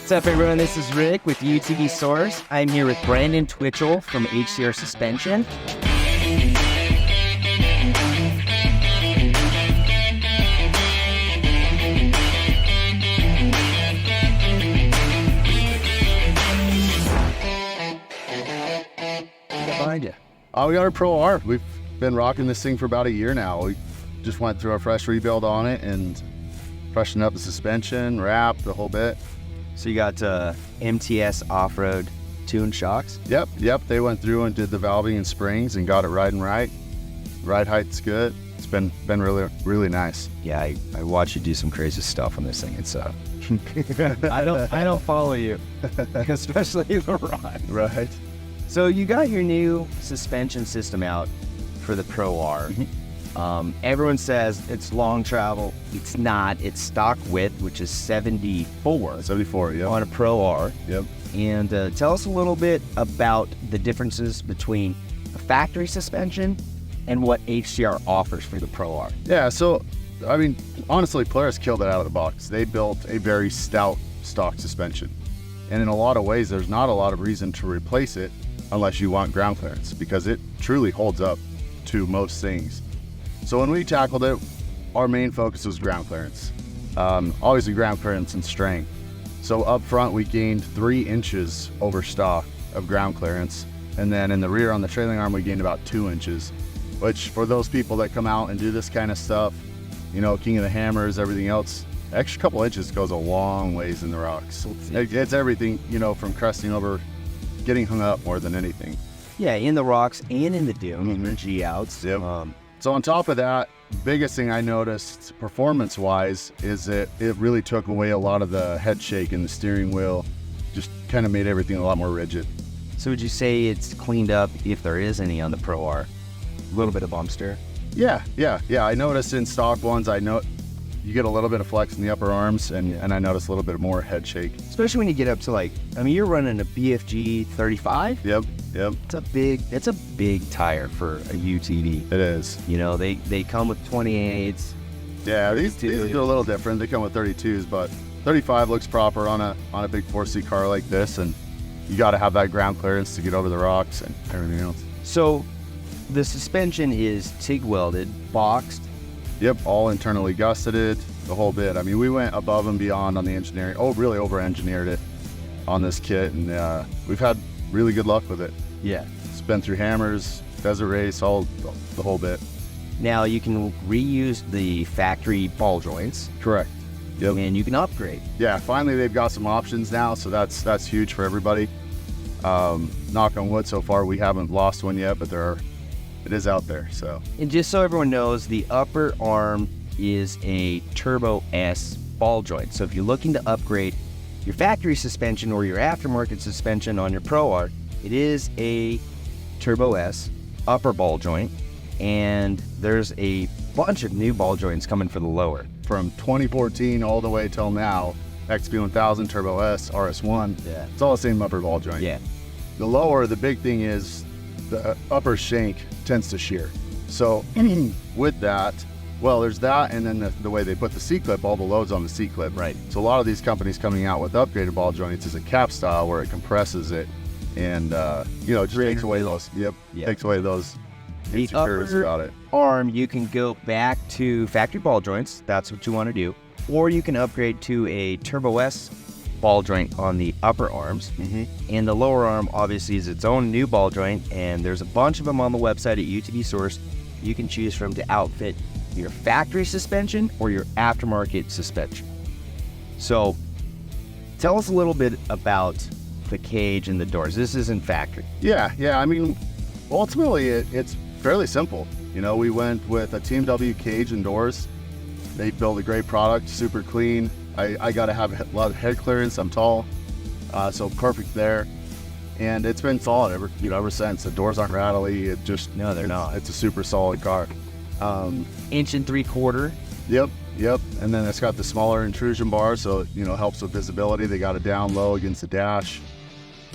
What's up, everyone? This is Rick with UTV Source. I'm here with Brandon Twitchell from HCR Suspension. Behind you. We got our Pro R. We've been rocking this thing for about a year now. We just went through a fresh rebuild on it and freshened up the suspension, wrap, the whole bit. So you got MTS Offroad tuned shocks? Yep. They went through and did the valving and springs and got it riding right. Ride height's good. It's been really nice. Yeah, I watch you do some crazy stuff on this thing. It's I don't follow you, especially the ride. Right. So you got your new suspension system out for the Pro R. Everyone says it's long travel. It's not. It's stock width, which is 74. 74, yep. On a Pro R. Yep. And tell us a little bit about the differences between a factory suspension and what HCR offers for the Pro R. Yeah, so, I mean, honestly, Polaris killed it out of the box. They built a very stout stock suspension. And in a lot of ways, there's not a lot of reason to replace it unless you want ground clearance, because it truly holds up to most things. So when we tackled it, our main focus was ground clearance. Obviously ground clearance and strength. So up front, we gained 3 inches over stock of ground clearance. And then in the rear on the trailing arm, we gained about 2 inches, which for those people that come out and do this kind of stuff, you know, King of the Hammers, everything else, extra couple inches goes a long ways in the rocks. It's everything, you know, from cresting over, getting hung up more than anything. Yeah, in the rocks and in the dune, G-outs. Yep. So on top of that, biggest thing I noticed performance-wise is it really took away a lot of the head shake in the steering wheel, just kind of made everything a lot more rigid. So would you say it's cleaned up, if there is any on the Pro R? A little bit of bump stir? Yeah. I noticed in stock ones, you get a little bit of flex in the upper arms, and I noticed a little bit more head shake. Especially when you get up to, like, I mean, you're running a BFG 35? Yep. It's a big tire for a UTV. It is. You know, they come with 28s. Yeah, these are a little different. They come with 32s, but 35 looks proper on a big 4C car like this, and you got to have that ground clearance to get over the rocks and everything else. So the suspension is tig-welded, boxed. Yep, all internally gusseted, the whole bit. I mean, we went above and beyond on the engineering. Really over-engineered it on this kit, and we've had really good luck with it. Yeah. It's been through hammers, desert race, the whole bit. Now you can reuse the factory ball joints. Correct. Yep. And you can upgrade. Yeah, finally they've got some options now, so that's huge for everybody. Knock on wood, so far we haven't lost one yet, but it is out there. So. And just so everyone knows, the upper arm is a Turbo S ball joint. So if you're looking to upgrade your factory suspension or your aftermarket suspension on your Pro R, it is a Turbo S upper ball joint, and there's a bunch of new ball joints coming for the lower. From 2014 all the way till now, XP1000, Turbo S, RS1, yeah, it's all the same upper ball joint. Yeah. The lower, the big thing is the upper shank tends to shear. So with that, well, there's that, and then the way they put the C-clip, all the loads on the C-clip. Right. So a lot of these companies coming out with upgraded ball joints is a cap style where it compresses it, and just takes away those. Takes away those insecurities about it. Arm, you can go back to factory ball joints. That's what you want to do, or you can upgrade to a Turbo S ball joint on the upper arms, and the lower arm obviously is its own new ball joint, and there's a bunch of them on the website at UTV Source. You can choose from to outfit your factory suspension or your aftermarket suspension. So tell us a little bit about the cage and the doors. This isn't factory. Yeah, I mean, ultimately it's fairly simple. You know, we went with a Team W cage and doors. They built a great product, super clean. I got to have a lot of head clearance. I'm tall, so perfect there. And it's been solid ever since. The doors aren't rattly. No, they're not. It's a super solid car. 1 3/4 inch. Yep. And then it's got the smaller intrusion bar, so it helps with visibility. They got it down low against the dash.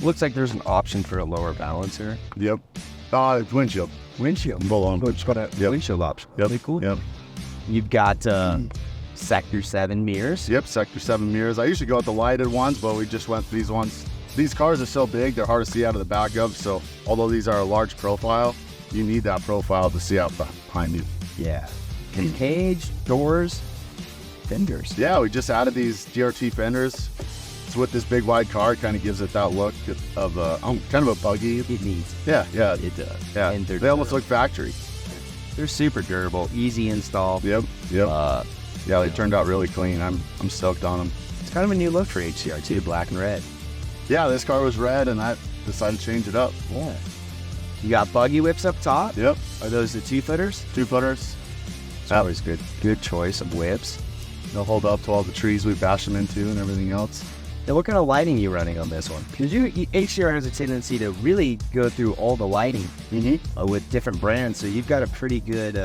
Looks like there's an option for a lower balancer. Yep. It's windshield. Windshield. Full on. It's got a windshield option. Yep. Really cool. Yep. You've got Sector 7 mirrors. Yep, Sector 7 mirrors. I usually go with the lighted ones, but we just went with these ones. These cars are so big, they're hard to see out of the back of, so although these are a large profile, you need that profile to see out behind you. Yeah. And cage, doors, fenders. Yeah, we just added these DRT fenders. So with this big wide car, it kind of gives it that look of kind of a buggy. It needs. Yeah, It does. yeah. And They almost look factory. They're super durable, easy install. Yep. Yeah, they turned out really clean. I'm stoked on them. It's kind of a new look for HCR too, black and red. Yeah, this car was red, and I decided to change it up. Yeah. You got Buggy Whips up top. Yep. Are those the 2-footers? 2-footers. It's always good. Good choice of whips. They'll hold up to all the trees we bash them into and everything else. Now, what kind of lighting are you running on this one? Because HCR has a tendency to really go through all the lighting with different brands, so you've got a pretty good...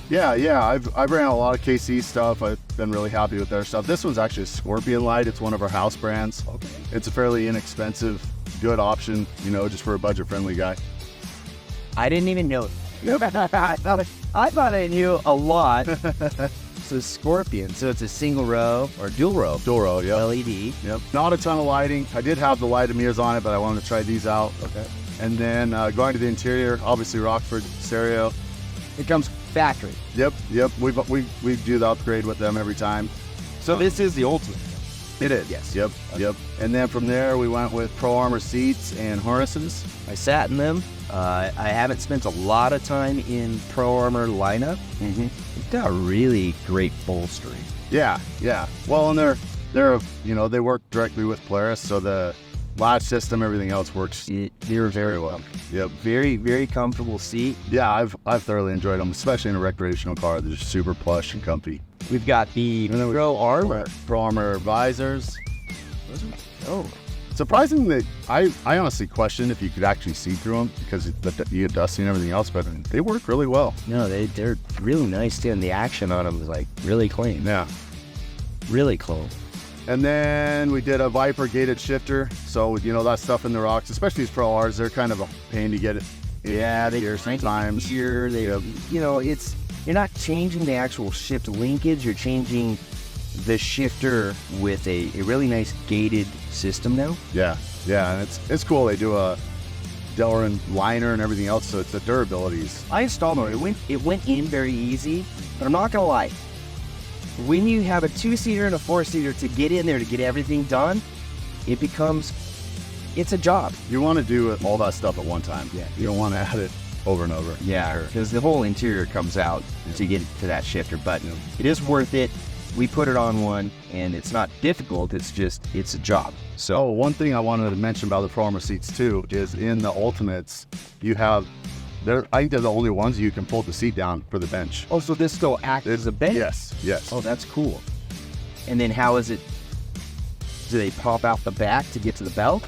Yeah. I've ran a lot of KC stuff. I've been really happy with their stuff. This one's actually a Scorpion light. It's one of our house brands. Okay. It's a fairly inexpensive, good option, just for a budget-friendly guy. I didn't even know. I thought I knew a lot. So Scorpion, so it's a single row or dual row? Dual row, yeah. LED. Yep. Not a ton of lighting. I did have the lighted mirrors on it, but I wanted to try these out. Okay. And then going to the interior, obviously Rockford stereo. It comes factory. Yep. We do the upgrade with them every time. So this is the ultimate. It is. Yes. Yep. And then from there, we went with Pro Armor seats and harnesses. I sat in them. I haven't spent a lot of time in Pro Armor lineup. It's got really great bolstering. Yeah. Well, and they're they work directly with Polaris, so the latch system, everything else works. They're very well. Yep. Very, very comfortable seat. Yeah, I've thoroughly enjoyed them, especially in a recreational car. They're just super plush and comfy. We've got the Pro Armor. Pro Armor visors. Oh. Surprisingly, I honestly questioned if you could actually see through them because you get dusty and everything else, but they work really well. No, they're really nice too, and the action on them is like really clean. Yeah. Really clean. And then we did a Viper gated shifter. So, that stuff in the rocks, especially these Pro Rs, they're kind of a pain to get it. Yeah, here sometimes. Here, you're not changing the actual shift linkage, you're changing the shifter with a really nice gated system now. Yeah, and it's cool. They do a Delrin liner and everything else, so it's the durabilities. I installed it. It went in very easy, but I'm not gonna lie. When you have a 2-seater and a 4-seater to get in there to get everything done, it's a job. You want to do all that stuff at one time. Yeah. You don't want to add it over and over. Yeah, because the whole interior comes out to get to that shifter button. It is worth it. We put it on one, and it's not difficult. It's a job. So, one thing I wanted to mention about the Pro Armor seats too is in the Ultimates, I think they're the only ones you can pull the seat down for the bench. oh, so this still acts as a bench? Yes. Oh, that's cool. And then how is it? Do they pop out the back to get to the belt?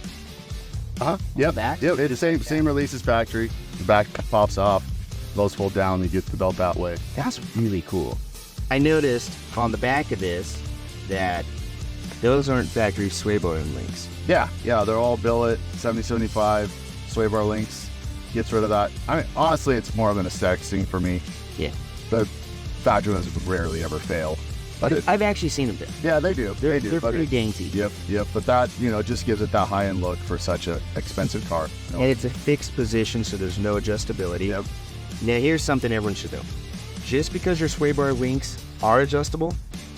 Yep. Back? Yep. It's the same release as factory. The back pops off. Those fold down. You get the belt that way. That's really cool. I noticed on the back of this that those aren't factory sway bar links. Yeah. They're all Billet 7075 sway bar links. Gets rid of that. I mean, honestly, it's more of an aesthetics thing for me. Yeah. The factory ones rarely ever fail. But I've actually seen them there. Yeah, they do. They're pretty dainty. Yep. But that, just gives it that high-end look for such an expensive car. And it's a fixed position, so there's no adjustability. Yep. Now, here's something everyone should know. Just because your sway bar links are adjustable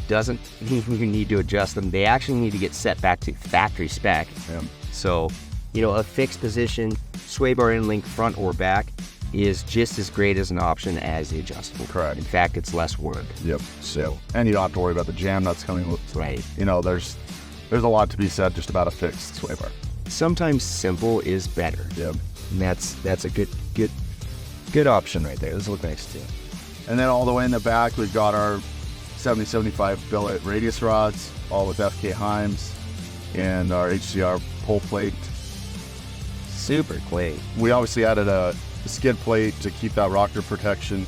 doesn't mean you need to adjust them. They actually need to get set back to factory spec. Yep. So, a fixed position, sway bar in link front or back is just as great as an option as the adjustable. Correct. In fact, it's less work. Yep. So, and you don't have to worry about the jam nuts coming with. Right. There's a lot to be said just about a fixed sway bar. Sometimes simple is better. Yep. And that's a good option right there. This looks nice too. And then all the way in the back, we've got our 7075 billet radius rods, all with FK Heims, and our HCR pull plate. Super clean. We obviously added a skid plate to keep that rocker protection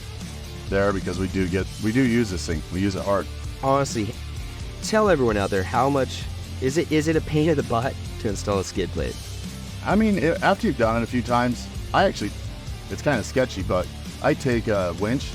there because we do use this thing. We use it hard. Honestly, tell everyone out there how much is it a pain in the butt to install a skid plate? I mean, after you've done it a few times, it's kind of sketchy, but I take a winch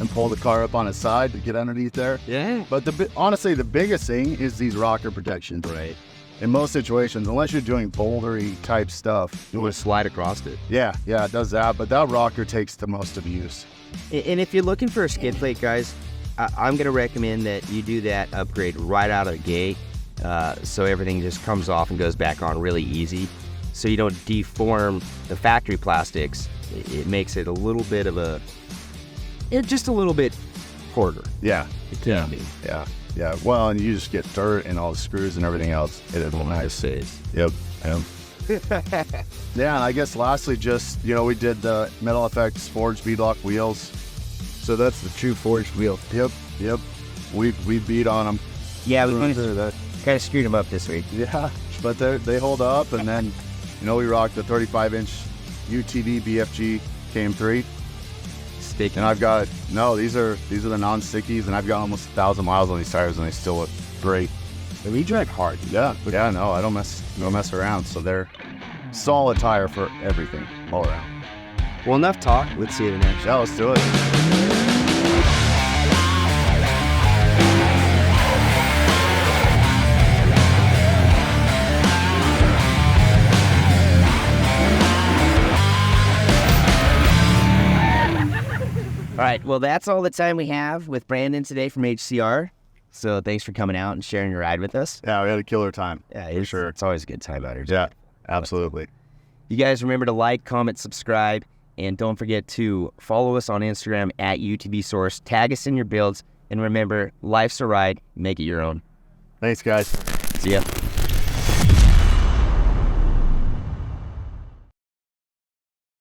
and pull the car up on its side to get underneath there. Yeah. But honestly, the biggest thing is these rocker protections. Right. In most situations, unless you're doing bouldery type stuff. You want to slide across it. Yeah, it does that. But that rocker takes the most of use. And if you're looking for a skid plate, guys, I'm going to recommend that you do that upgrade right out of the gate, so everything just comes off and goes back on really easy. So you don't deform the factory plastics. It makes it a little bit of just a little bit harder. Yeah. It can be. Yeah. Well, and you just get dirt and all the screws and everything else. It will nice. Yep. Yeah, and I guess lastly, just, we did the Metal Effects forged Beadlock wheels. So that's the true forged wheel. Yep. We beat on them. Yeah, we kind of screwed them up this week. Yeah, but they hold up, and then, we rocked the 35-inch UTV BFG KM3. Sticky. And I've got, these are the non-stickies, and I've got almost 1,000 miles on these tires, and they still look great. And we drive hard. Yeah, no, I don't mess around. So they're solid tire for everything all around. Well, enough talk. Let's see it in action. Yeah, let's do it. All right, well, that's all the time we have with Brandon today from HCR. So thanks for coming out and sharing your ride with us. Yeah, we had a killer time. Yeah, for sure. It's always a good time out here. Yeah, absolutely. You guys remember to like, comment, subscribe, and don't forget to follow us on Instagram at UTV Source. Tag us in your builds, and remember, life's a ride. Make it your own. Thanks, guys. See ya.